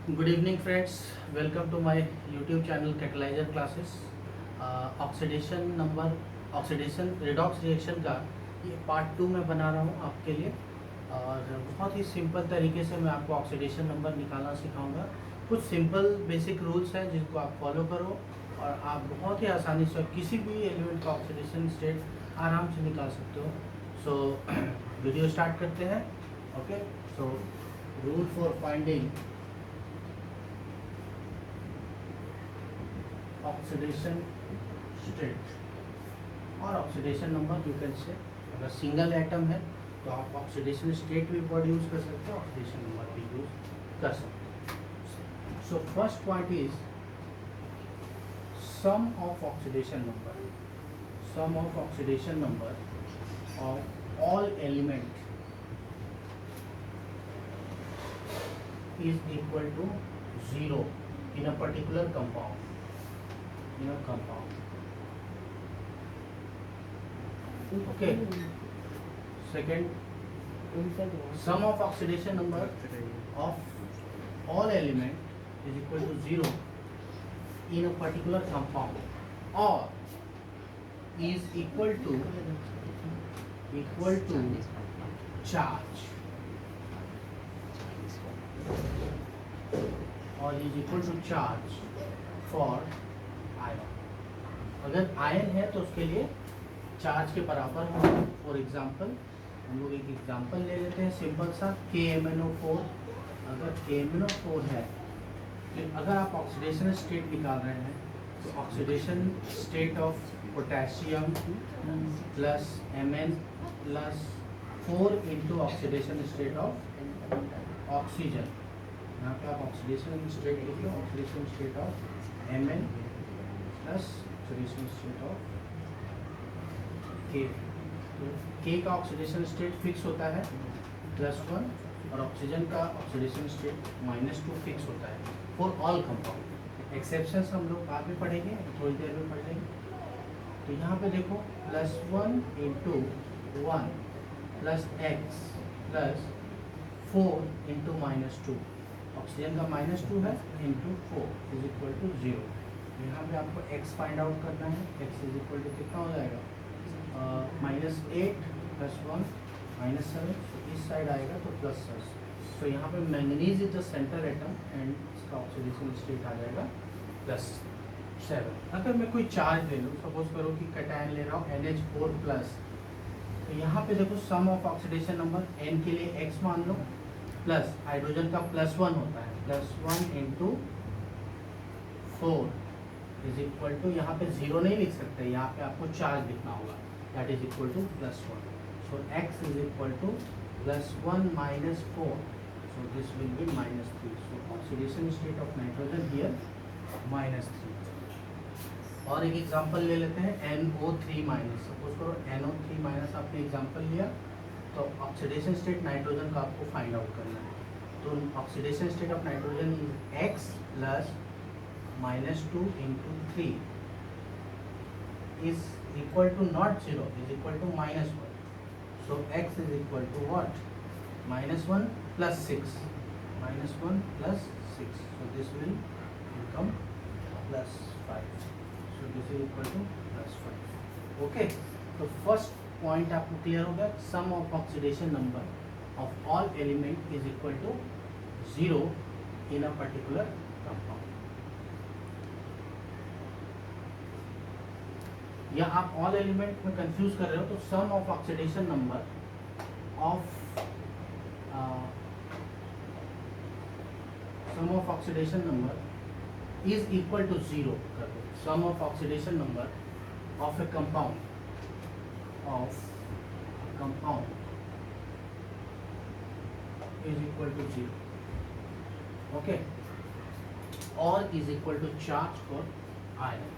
Good evening friends, welcome to my YouTube channel catalyser classes. Oxidation redox reaction का ये part 2 में बना रहा हूँ आपके लिए। और बहुत ही सिंपल तरीके से मैं आपको ऑक्सीडेशन नंबर निकालना सिखाऊंगा। कुछ सिंपल बेसिक रूल्स हैं जिनको आप फॉलो करो और आप बहुत ही आसानी से किसी भी एलिमेंट का ऑक्सीडेशन स्टेट आराम से निकाल सकते हो। सो वीडियो स्टार्ट करते हैं। Okay, so rule for finding oxidation state और oxidation number you can say. अगर सिंगल एटम है तो आप ऑक्सीडेशन स्टेट भी वर्ड यूज कर सकते हो, ऑक्सीडेशन नंबर भी यूज कर सकते हो। So first point is sum of oxidation number. Sum of oxidation number of all element is equal to 0 in a particular compound. In a compound. Okay. Second, sum of oxidation number of all element is equal to 0 in a particular compound or is equal to charge और is equal to charge for ion. अगर ion है तो उसके लिए charge के बराबर होगा। For example हम लोग एक एग्जांपल ले लेते हैं सिंपल सा, KMnO4। अगर KMnO4 है, फिर अगर आप ऑक्सीडेशन स्टेट निकाल रहे हैं तो oxidation state of potassium plus Mn plus 4 into oxidation state of oxygen. यहाँ पे आप ऑक्सीडेशन स्टेट लिखिए, oxidation state of Mn plus oxidation state of K। तो K का ऑक्सीडेशन स्टेट फिक्स होता है +1 और ऑक्सीजन का ऑक्सीडेशन स्टेट -2 फिक्स होता है फॉर ऑल कंपाउंड। एक्सेप्शंस हम लोग बाद में पढ़ेंगे, थोड़ी देर में पढ़ लेंगे। तो यहाँ पे देखो +1 into 1 plus x plus 4 into -2। Oxygen का -2 है इंटू 4 इज इक्वल टू 0। यहाँ पे आपको x फाइंड आउट करना है। x इज इक्वल टू कितना हो जाएगा, -8 प्लस 1 -7। तो इस साइड आएगा तो +6। तो यहाँ पे manganese is the centre atom and इसका ऑक्सीडेशन स्टेट आ जाएगा +7। अगर मैं कोई चार्ज ले लूँ, सपोज करो कि कैटायन ले रहा हूँ NH4+, तो यहाँ पे देखो सम ऑफ ऑक्सीडेशन नंबर n के लिए x मान लो, प्लस हाइड्रोजन का +1 होता है, +1 इंटू 4 इज इक्वल टू, यहाँ पे 0 नहीं लिख सकते, यहाँ पे आपको चार्ज लिखना होगा, that is equal to +1। So x is equal to +1 minus 4, so this will be -3। So oxidation state of nitrogen here -3। और एक एग्जांपल ले लेते हैं NO3-। सपोज करो NO3- आपने एग्जांपल लिया, तो ऑक्सीडेशन स्टेट नाइट्रोजन का आपको फाइंड आउट करना है। तो oxidation state of nitrogen is x plus -2 into 3 is equal to not 0, is equal to -1। So x is equal to what, -1 plus 6, -1 plus 6। So this will become +5। So this is equal to +5। Okay, तो first point आपको clear होगा, sum of oxidation number of all element is equal to 0 in a particular compound. या आप all element में confuse कर रहे हो तो sum of oxidation number is equal to 0 कर दो। Sum of oxidation number of a compound is equal to 0, okay, or is equal to charge for ion.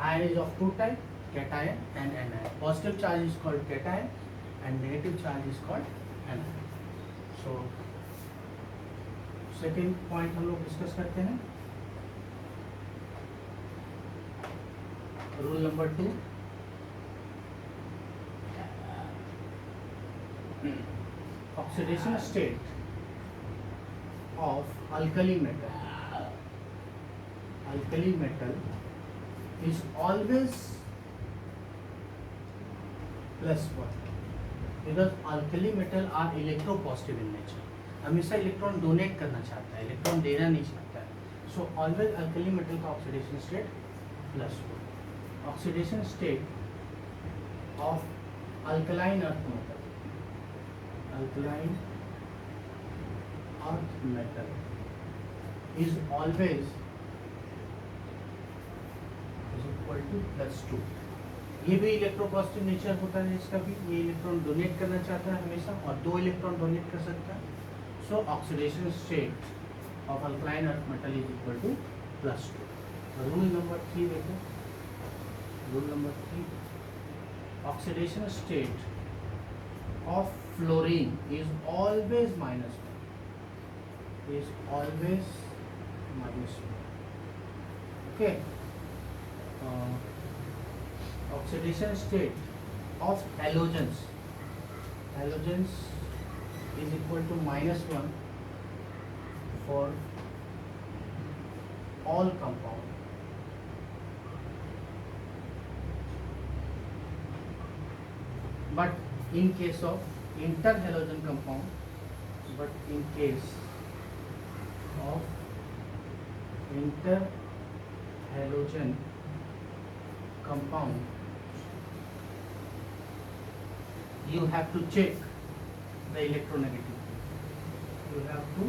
Ion is of two type, cation and anion. Positive charge is called cation and negative charge is called anion. So second point हम लोग discuss करते हैं, rule number 2। Oxidation state of alkali metal is always +1 because alkali metal are electropositive in nature. हमेशा electron donate करना चाहता है, electron देना नहीं चाहता है. सो ऑलवेज अल्कली मेटल का oxidation state +1. Oxidation state of alkaline earth metal, alkaline earth metal is always equal to +2. ये भी इलेक्ट्रोपॉजिटिव नेचर होता है इसका भी, ये इलेक्ट्रॉन डोनेट करना चाहता है हमेशा और 2 इलेक्ट्रॉन डोनेट कर सकता है. So oxidation state of alkaline earth metal is equal to +2. Rule number 3 देखो, rule number 3, oxidation state of fluorine is always -1, is always -1. Okay. Oxidation state of halogens is equal to -1 for all compound. But in case of interhalogen compound, but in case of interhalogen compound, you have to check the electronegativity. You have to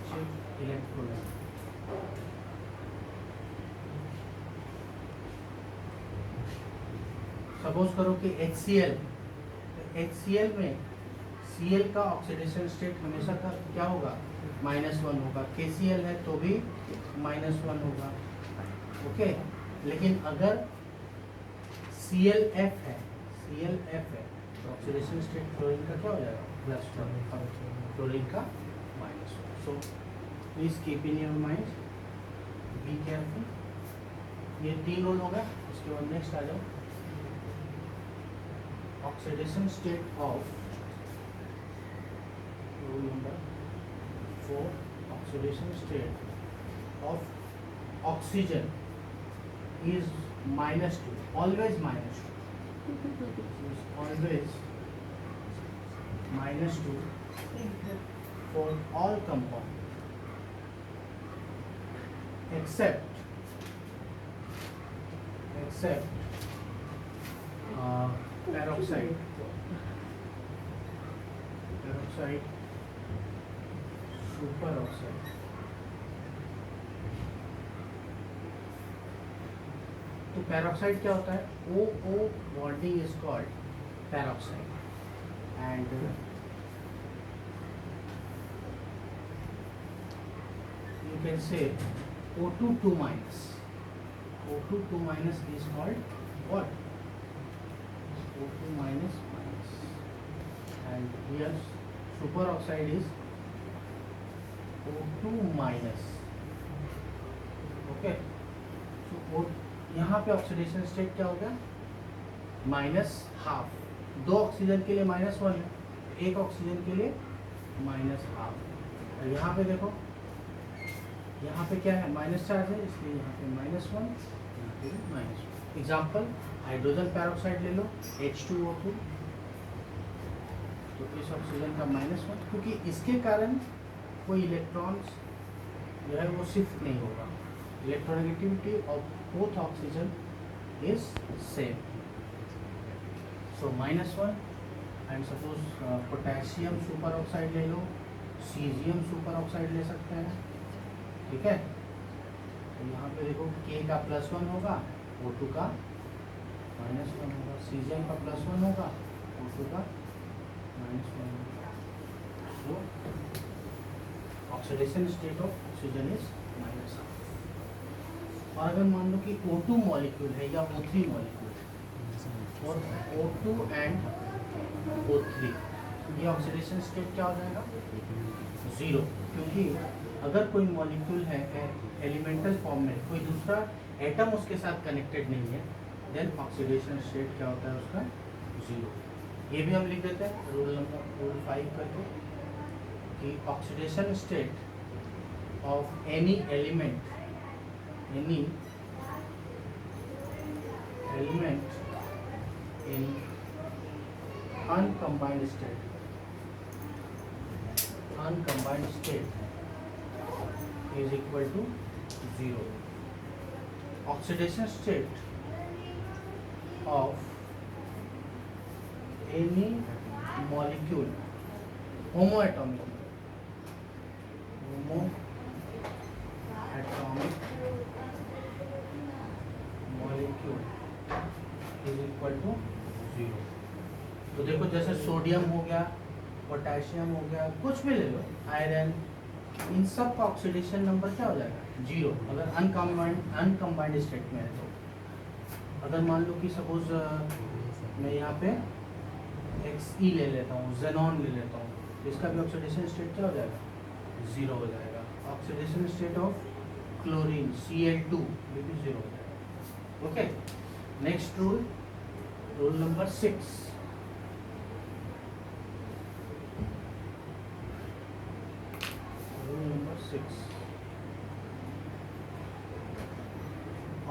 check electronegativity. Suppose करो कि HCl, HCl में Cl का oxidation state हमेशा का क्या होगा, -1 होगा. KCl है तो भी -1 होगा. ओके. लेकिन अगर ClF है, तो ऑक्सीडेशन स्टेट फ्लोरीन का क्या हो जाएगा, +1, फ्लोरीन का -1. So please keep in your mind, be careful. ये 3 रूल होगा. उसके बाद नेक्स्ट आ जाओ. Oxidation state of rule number 4, oxidation state of oxygen is -2, always -2, is always -2 for all compound except peroxide, superoxide. तो पैरोक्साइड क्या होता है, O bonding is called peroxide and you can से O2 2 minus, O2 2 minus is called what, O2 minus minus, and here superoxide is O2 minus. Okay. so यहाँ पे oxidation state क्या हो गया, -½ 2 ऑक्सीजन के लिए -1 है, एक ऑक्सीजन के लिए -½ और यहाँ पे देखो, यहाँ पे क्या है, माइनस चार्ज है, इसलिए यहाँ पे -1, यहाँ पे -1. एग्जाम्पल, हाइड्रोजन पैरोक्साइड ले लो, H2O2, तो इस ऑक्सीजन का -1, क्योंकि इसके कारण कोई इलेक्ट्रॉन्स जो है वो शिफ्ट नहीं होगा. Electronegativity of both oxygen is same. So -1 and suppose potassium superoxide ले लो, cesium superoxide ले सकते हैं. ठीक है. तो यहाँ पे देखो K का +1 होगा, O2 का -1 होगा, cesium का +1 होगा, O2 का -1 होगा. So oxidation state of oxygen is -1. और अगर मान लो कि O2 मॉलिक्यूल है या O3 मॉलिक्यूल है और O2 एंड O3, ये ऑक्सीडेशन स्टेट क्या हो जाएगा, 0. क्योंकि अगर कोई मॉलिक्यूल है एलिमेंटल फॉर्म में, कोई दूसरा एटम उसके साथ कनेक्टेड नहीं है, देन ऑक्सीडेशन स्टेट क्या होता है उसका, 0. ये भी हम लिख देते हैं रूल 5 करके कि oxidation state of any element in uncombined state is equal to 0. Oxidation state of any molecule, homoatomic molecule is equal to 0. तो देखो जैसे सोडियम हो गया, पोटेशियम हो गया, कुछ भी ले लो, आयरन, इन सब का ऑक्सीडेशन नंबर क्या हो जाएगा? 0, अगर अनकम्बाइंड स्टेट में है तो। अगर मान लो कि सपोज मैं यहाँ पे XE ले लेता हूँ, जेनॉन ले लेता हूँ, तो इसका भी ऑक्सीडेशन स्टेट क्या हो जाएगा? 0 हो जाएगा। Oxidation state of chlorine Cl2 ये भी 0 हो जाएगा। Okay, next rule number 6।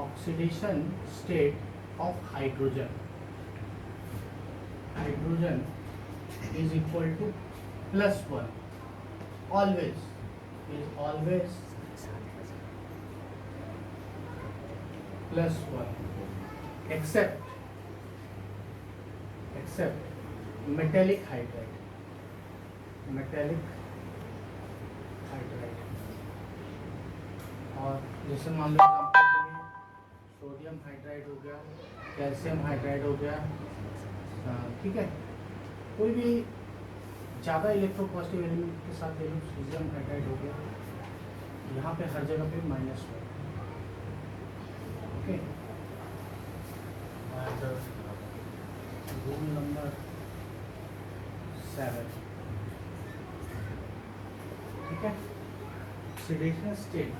Oxidation state of hydrogen is equal to +1, always +1, except metallic hydride और जैसे मान लो सोडियम हाइड्राइड हो गया, कैल्शियम हाइड्राइड हो गया, ठीक है, कोई भी ज़्यादा इलेक्ट्रोपॉजिटिव एलिमेंट के साथ ले लो, सोडियम हाइड्राइड हो गया, यहाँ पे हर जगह पे -1। ओके, रूल नंबर 7, ठीक है, oxidation state,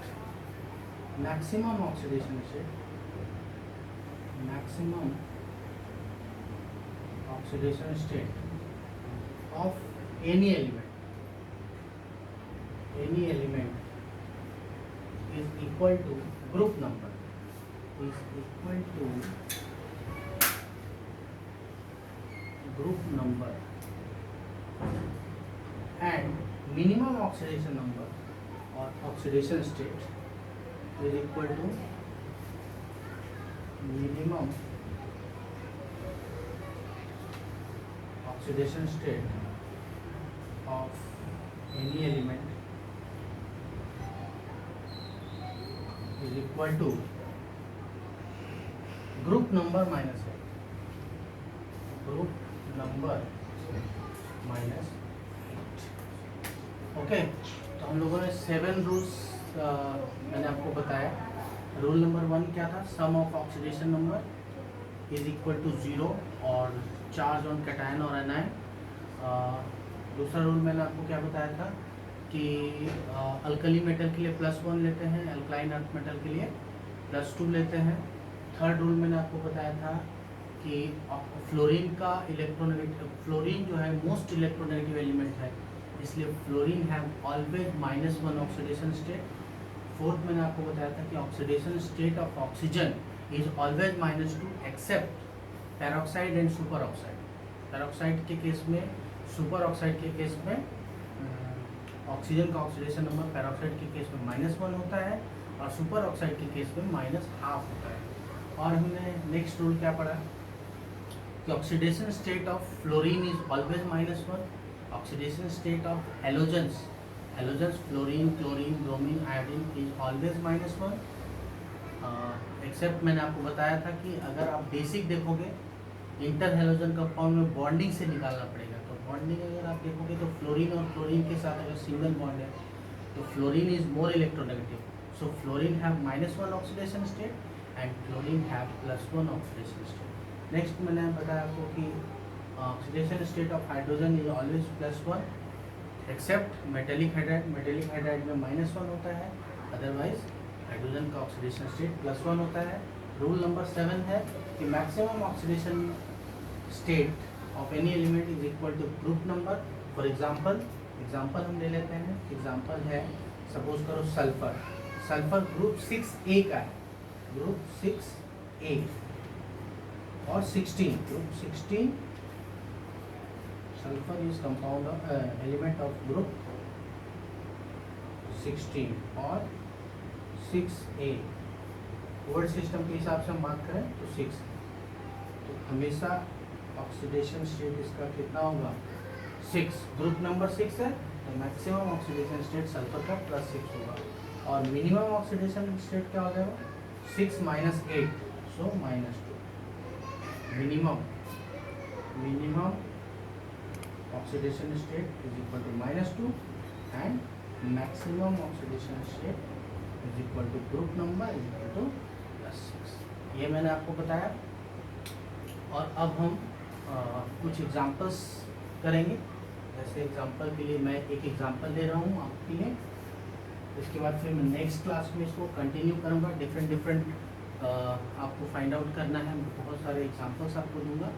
maximum oxidation state of any element is equal to group number and minimum oxidation number or oxidation state is equal to minimum oxidation state of any element is equal to group number minus 8. Okay, तो हम लोगों ने 7 rules मैंने आपको बताया। Rule number 1 क्या था? Sum of oxidation number is equal to 0 और चार्ज ऑन कैटायन और एनायन। दूसरा रूल मैंने आपको क्या बताया था कि अल्कली मेटल के लिए +1 लेते हैं, अल्कलाइन अर्थ मेटल के लिए +2 लेते हैं। थर्ड रूल मैंने आपको बताया था कि फ्लोरीन का इलेक्ट्रोनेगेटिव, फ्लोरीन जो है मोस्ट इलेक्ट्रोनेगेटिव एलिमेंट है, इसलिए fluorine have always -1 oxidation state. Fourth मैंने आपको बताया था कि oxidation state of oxygen is always -2 except peroxide and super oxide. Peroxide के केस में, सुपर ऑक्साइड के केस में ऑक्सीजन का ऑक्सीडेशन नंबर पेरोक्साइड के केस में -1 होता है और सुपर ऑक्साइड के केस में -12 होता है। और हमने नेक्स्ट रूल क्या पढ़ा कि oxidation state of fluorine is always -1, oxidation state of halogens fluorine, chlorine, bromine, iodine is always -1 except मैंने आपको बताया था कि अगर आप बेसिक देखोगे इंटर हेलोजन कंपाउंड में बॉन्डिंग से निकालना पड़ेगा। तो बॉन्डिंग अगर आप देखोगे तो फ्लोरीन और क्लोरीन के साथ अगर सिंगल बॉन्ड है तो fluorine is more electronegative, so fluorine have -1 oxidation state and chlorine have +1 oxidation state. Next मैंने बताया आपको कि oxidation state of hydrogen is always +1 except metallic hydride में -1 होता है, अदरवाइज हाइड्रोजन का ऑक्सीडेशन स्टेट +1 होता है। रूल नंबर 7 है कि maximum oxidation state of any element is equal to group number. For example हम ले लेते हैं। एग्जांपल है, सपोज करो सल्फर। सल्फर ग्रुप 6A का है, ग्रुप 6A और 16, group 16। Sulphur is compound element of group 16 और 6A। वर्ड सिस्टम के हिसाब से हम बात करें तो 6, तो हमेशा ऑक्सीडेशन स्टेट इसका कितना होगा, 6। ग्रुप नंबर 6 है तो मैक्सिमम ऑक्सीडेशन स्टेट सल्फर का +6 होगा, और मिनिमम ऑक्सीडेशन स्टेट क्या हो जाएगा, 6 - 8, so -2। Minimum oxidation state is equal to -2 and maximum oxidation state is equal to group number is equal to +6। ये मैंने आपको बताया। और अब हम कुछ एग्जांपल्स करेंगे। जैसे एग्जांपल के लिए मैं एक एग्जांपल दे रहा हूँ आपके लिए, इसके बाद फिर मैं नेक्स्ट क्लास में इसको कंटिन्यू करूँगा। डिफरेंट आपको फाइंड आउट करना है, बहुत सारे एग्जांपल्स आपको दूंगा,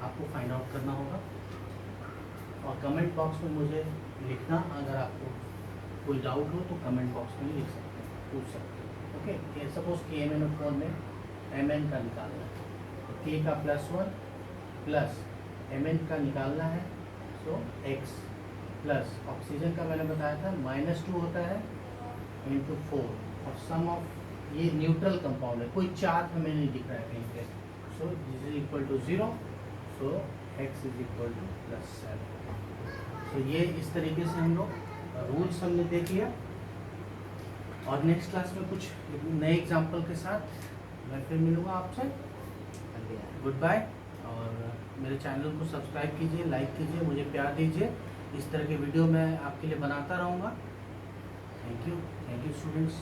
आपको फाइंड आउट करना होगा। और कमेंट बॉक्स में मुझे लिखना, अगर आपको कोई डाउट हो तो कमेंट बॉक्स में लिख सकते हैं, पूछ सकते हैं। ओके, सपोज कि MnO4 में Mn का निकालना है, तो K का +1 प्लस Mn का निकालना है, सो X प्लस ऑक्सीजन का मैंने बताया था -2 होता है इंटू 4, और सम ऑफ ये न्यूट्रल कंपाउंड है, कोई चार्ज हमें नहीं दिख रहा है कहीं पे, so this is equal to 0, so X is equal to +7। तो ये इस तरीके से हम लोग रूल्स हमने देख लिया। और नेक्स्ट क्लास में कुछ नए एग्जाम्पल के साथ मैं फिर मिलूँगा आपसे। Good bye. और मेरे चैनल को सब्सक्राइब कीजिए, लाइक कीजिए, मुझे प्यार दीजिए। इस तरह के वीडियो मैं आपके लिए बनाता रहूँगा। Thank you students.